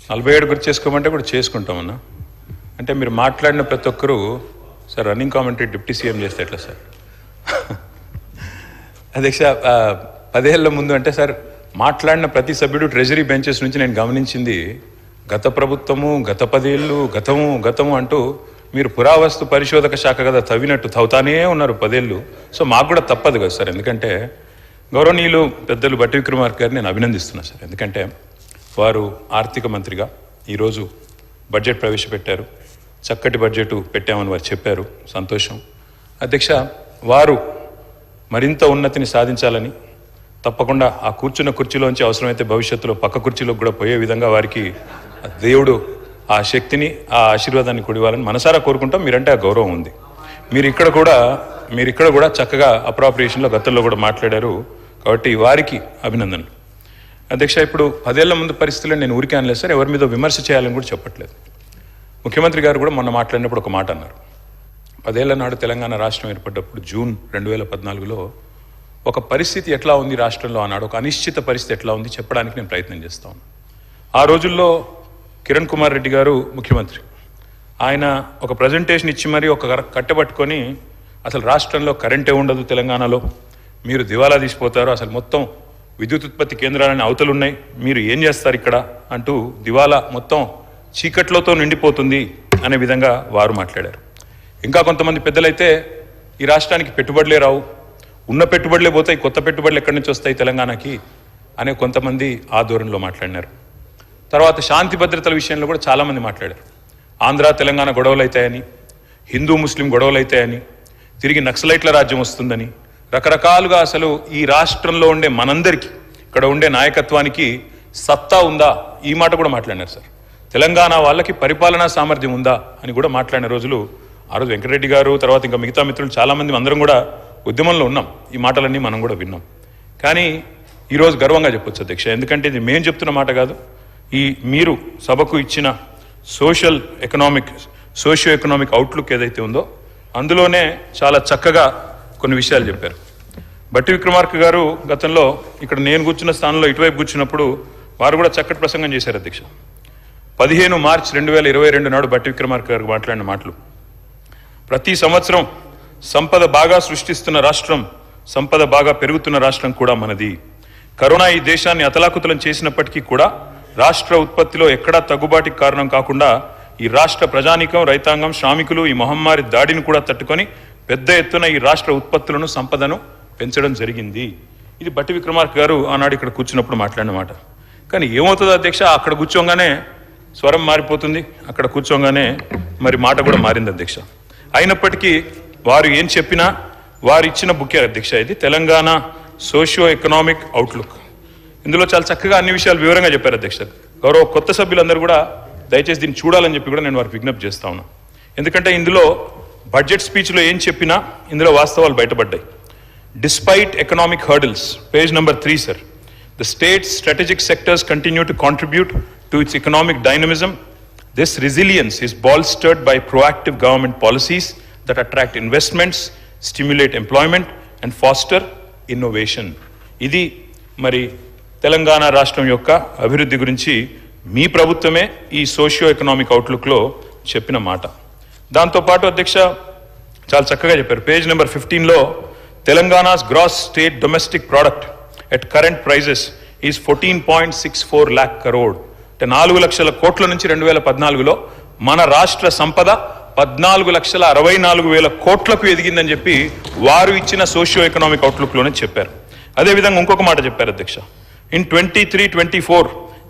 47 గుర్తు చేసుకోమంటే కూడా చేసుకుంటామన్నా. అంటే మీరు మాట్లాడిన ప్రతి ఒక్కరూ sir running commentary deputy CM చేస్తే ఎట్లా సార్? అధ్యక్ష, 10 ఏళ్ల ముందు అంటే సార్ మాట్లాడిన ప్రతి సభ్యుడు ట్రెజరీ బెంచెస్ నుంచి నేను గమనించింది గత ప్రభుత్వము, గత 10 ఏళ్ళు, గతము అంటూ మీరు పురావస్తు పరిశోధక శాఖ కదా తవ్వినట్టు తవ్వుతానే ఉన్నారు 10 ఏళ్ళు. సో మాకు కూడా తప్పదు కదా సార్, ఎందుకంటే గౌరవనీయులు పెద్దలు బట్టి విక్రమార్క గారిని నేను అభినందిస్తున్నా సార్. ఎందుకంటే వారు ఆర్థిక మంత్రిగా ఈరోజు బడ్జెట్ ప్రవేశపెట్టారు. చక్కటి బడ్జెట్ పెట్టామని వారు చెప్పారు, సంతోషం. అధ్యక్ష, వారు మరింత ఉన్నతిని సాధించాలని తప్పకుండా ఆ కూర్చున్న కుర్చీలోంచి అవసరమైతే భవిష్యత్తులో పక్క కుర్చీలోకి కూడా పోయే విధంగా వారికి దేవుడు ఆ శక్తిని, ఆ ఆశీర్వాదాన్ని కొడివ్వాలని మనసారా కోరుకుంటాం. మీరంటే ఆ గౌరవం ఉంది. మీరు ఇక్కడ కూడా చక్కగా అప్రాప్రియేషన్లో గతంలో కూడా మాట్లాడారు, కాబట్టి వారికి అభినందనలు. అధ్యక్ష, ఇప్పుడు 10 ఏళ్ల ముందు పరిస్థితుల్లో నేను ఊరికే అనలేదు సార్, ఎవరి మీద విమర్శ చేయాలని కూడా చెప్పట్లేదు. ముఖ్యమంత్రి గారు కూడా మొన్న మాట్లాడినప్పుడు ఒక మాట అన్నారు. 10 ఏళ్ల నాడు తెలంగాణ రాష్ట్రం ఏర్పడ్డప్పుడు జూన్ 2014లో ఒక పరిస్థితి ఎట్లా ఉంది రాష్ట్రంలో అన్నాడు, ఒక అనిశ్చిత పరిస్థితి ఎట్లా ఉంది చెప్పడానికి నేను ప్రయత్నం చేస్తాను. ఆ రోజుల్లో కిరణ్ కుమార్ రెడ్డి గారు ముఖ్యమంత్రి, ఆయన ఒక ప్రజెంటేషన్ ఇచ్చి మరీ ఒక కట్టెబట్టుకొని అసలు రాష్ట్రంలో కరెంటే ఉండదు, తెలంగాణలో మీరు దివాలా తీసిపోతారు, అసలు మొత్తం విద్యుత్ ఉత్పత్తి కేంద్రాలని అవతలు ఉన్నాయి, మీరు ఏం చేస్తారు ఇక్కడ అంటూ దివాలా మొత్తం చీకట్లతో నిండిపోతుంది అనే విధంగా వారు మాట్లాడారు. ఇంకా కొంతమంది పెద్దలైతే ఈ రాష్ట్రానికి పెట్టుబడులే రావు, ఉన్న పెట్టుబడులే పోతాయి, కొత్త పెట్టుబడులు ఎక్కడి నుంచి వస్తాయి తెలంగాణకి అనే కొంతమంది ఆ ధోరణిలో మాట్లాడినారు. తర్వాత శాంతి భద్రతల విషయంలో కూడా చాలామంది మాట్లాడారు. ఆంధ్ర తెలంగాణ గొడవలు అవుతాయని, హిందూ ముస్లిం గొడవలు అవుతాయని, తిరిగి నక్సలైట్ల రాజ్యం వస్తుందని, రకరకాలుగా అసలు ఈ రాష్ట్రంలో ఉండే మనందరికీ, ఇక్కడ ఉండే నాయకత్వానికి సత్తా ఉందా, ఈ మాట కూడా మాట్లాడినారు సార్. తెలంగాణ వాళ్ళకి పరిపాలనా సామర్థ్యం ఉందా అని కూడా మాట్లాడిన రోజులు ఆ రోజు వెంకటరెడ్డి గారు, తర్వాత ఇంకా మిగతా మిత్రులు చాలామంది అందరం కూడా ఉద్యమంలో ఉన్నాం. ఈ మాటలన్నీ మనం కూడా విన్నాం. కానీ ఈరోజు గర్వంగా చెప్పొచ్చు అధ్యక్ష, ఎందుకంటే ఇది మేము చెప్తున్న మాట కాదు, ఈ మీరు సభకు ఇచ్చిన సోషియో ఎకనామిక్ అవుట్లుక్ ఏదైతే ఉందో అందులోనే చాలా చక్కగా కొన్ని విషయాలు చెప్పారు. బట్టి విక్రమార్క గారు గతంలో ఇక్కడ నేను కూర్చున్న స్థానంలో ఇటువైపు కూర్చున్నప్పుడు వారు కూడా చక్కటి ప్రసంగం చేశారు అధ్యక్ష. 15 మార్చి 2022 నాడు బట్టి విక్రమార్క గారు మాట్లాడిన మాటలు, ప్రతి సంవత్సరం సంపద బాగా సృష్టిస్తున్న రాష్ట్రం, సంపద బాగా పెరుగుతున్న రాష్ట్రం కూడా మనది. కరోనా ఈ దేశాన్ని అతలాకుతలం చేసినప్పటికీ కూడా రాష్ట్ర ఉత్పత్తిలో ఎక్కడా తగ్గుబాటికి కారణం కాకుండా ఈ రాష్ట్ర ప్రజానీకం, రైతాంగం, శ్రామికులు ఈ మహమ్మారి దాడిని కూడా తట్టుకొని పెద్ద ఎత్తున ఈ రాష్ట్ర ఉత్పత్తులను, సంపదను పెంచడం జరిగింది. ఇది బట్టి విక్రమార్క గారు ఆనాడు ఇక్కడ కూర్చున్నప్పుడు మాట్లాడిన మాట. కానీ ఏమవుతుంది అధ్యక్ష, అక్కడ కూర్చోగానే స్వరం మారిపోతుంది, అక్కడ కూర్చోగానే మరి మాట కూడా మారింది అధ్యక్ష. అయినప్పటికీ వారు ఏం చెప్పినా వారు ఇచ్చిన బుక్కే అధ్యక్ష ఇది తెలంగాణ సోషియో ఎకనామిక్ అవుట్లుక్. ఇందులో చాలా చక్కగా అన్ని విషయాలు వివరంగా చెప్పారు అధ్యక్ష. గౌరవ కొత్త సభ్యులందరూ కూడా దయచేసి దీన్ని చూడాలని చెప్పి కూడా నేను వారికి విజ్ఞప్తి చేస్తా ఉన్నా. ఎందుకంటే ఇందులో బడ్జెట్ స్పీచ్లో ఏం చెప్పినా ఇందులో వాస్తవాలు బయటపడ్డాయి. Despite economic hurdles, page number 3 sir, the states strategic sectors continue to contribute to it's economic dynamism. This resilience is bolstered by proactive government policies that attract investments, stimulate employment and foster innovation. ఇది మరి తెలంగాణ రాష్ట్రం యొక్క అభివృద్ధి గురించి మీ ప్రభుత్వమే ఈ socio economic అవుట్లుక్లో చెప్పిన మాట. దాంతోపాటు అధ్యక్ష చాలా చక్కగా చెప్పారు. పేజ్ నెంబర్ 15లో Telangana's gross state domestic product at current prices is 14.64 lakh crore. 4 లక్షల కోట్ల నుంచి 2014లో మన రాష్ట్ర సంపద 14,64,000 కోట్లకు ఎదిగిందని చెప్పి వారు ఇచ్చిన సోషియో ఎకనామిక్ అవుట్లుక్లోనే చెప్పారు. అదేవిధంగా ఇంకొక మాట చెప్పారు అధ్యక్ష. In 23-24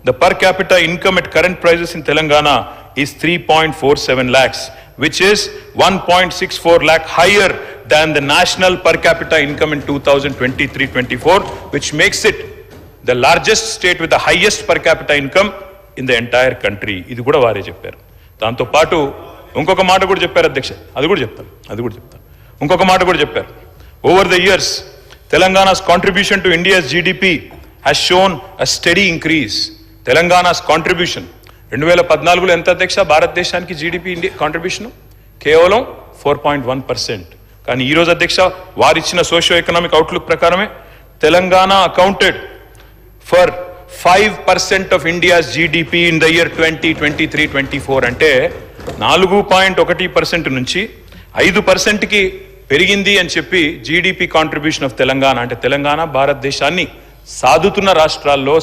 the per capita income at current prices in Telangana is 3.47 lakhs, which is 1.64 lakh higher than the national per capita income in 2023-24, which makes it the largest state with the highest per capita income in the entire country. ఇది కూడా వారే చెప్పారు. దాంతోపాటు ఇంకొక మాట కూడా చెప్పారు అధ్యక్ష, అది కూడా చెప్తాను. ఇంకొక మాట కూడా చెప్పారు. Over the years Telangana's contribution to India's GDP has shown a steady increase. Telangana's contribution 2014లో ఎంత అధ్యక్ష భారతదేశానికి జీడిపి కాంట్రిబ్యూషన్? కేవలం 4.1%. కానీ ఈరోజు అధ్యక్ష వారిచ్చిన సోషియో ఎకనామిక్ అవుట్లుక్ ప్రకారమే Telangana accounted for 5% of India's GDP in the year 2023-24 అంటే 4.1% నుంచి 5%కి పెరిగింది అని చెప్పి జీడిపి కాంట్రిబ్యూషన్ ఆఫ్ తెలంగాణ అంటే తెలంగాణ భారతదేశాన్ని సాకుతున్న రాష్ట్రాల్లో